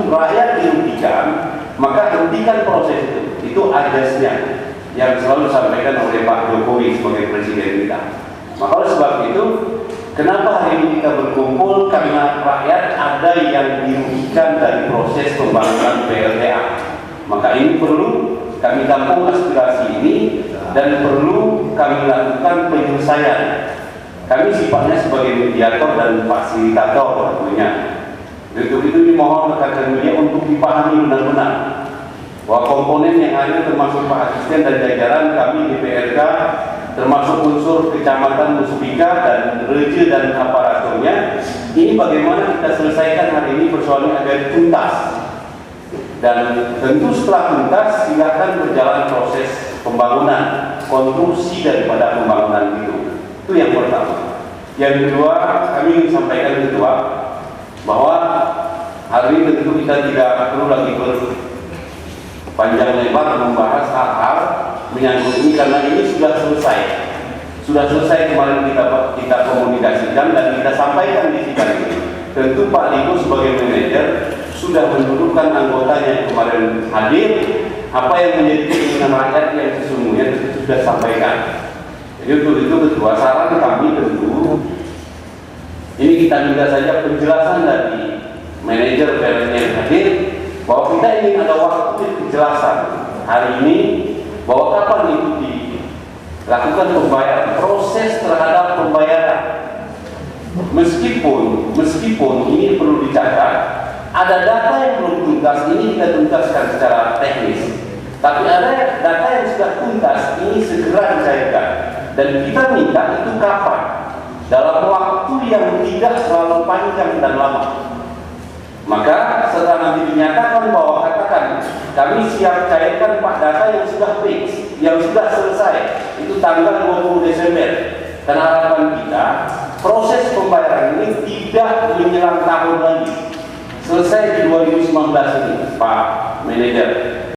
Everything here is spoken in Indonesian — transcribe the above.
rakyat dirugikan, maka hentikan proses itu. Itu asasnya yang selalu disampaikan oleh Pak Jokowi sebagai presiden kita. Maka oleh sebab itu, kenapa hari ini kita berkumpul? Karena rakyat ada yang dirugikan dari proses pembangunan PLTA. Maka ini perlu kami tampung aspirasi ini dan perlu kami lakukan penyelesaian. Kami sifatnya sebagai mediator dan fasilitator tentunya. Untuk itu dimohon rekan-rekan media untuk dipahami benar-benar bahwa komponen yang ada termasuk Pak Asisten dan jajaran kami di PLK, termasuk unsur kecamatan Musbika dan Reje dan aparaturnya, ini bagaimana kita selesaikan hari ini persoalan agar tuntas. Dan tentu setelah tuntas silakan berjalan proses pembangunan, konstruksi daripada pembangunan itu yang pertama. Yang kedua, kami ingin sampaikan kedua bahwa hari ini tentu kita tidak perlu lagi panjang lebar membahas hal-hal menyangkut ini karena ini sudah selesai kemarin kita komunikasikan dan kita sampaikan di sidang ini. Tentu Pak Liko sebagai manajer sudah mendudukkan anggotanya yang kemarin hadir, apa yang menjadi keinginan rakyat yang sesungguhnya itu sudah sampaikan. Jadi untuk itu kedua saran kami tentu ini kita minta saja penjelasan dari manajer PLN yang hadir bahwa kita ingin ada waktu kejelasan hari ini bahwa kapan itu dilakukan pembayaran, proses terhadap pembayaran. Meskipun ini perlu dicatat, ada data yang belum tuntas, ini kita tuntaskan secara teknis. Tapi ada data yang sudah tuntas, ini segera dicairkan. Dan kita minta itu kapan? Dalam waktu yang tidak terlalu panjang dan lama. Maka setelah nanti dinyatakan bahwa katakan kami siap cairkan Pak data yang sudah fix, yang sudah selesai, itu tanggal 20 Desember. Dan harapan kita proses pembayaran ini tidak menjelang tahun lagi, selesai di 2019 ini Pak Manajer.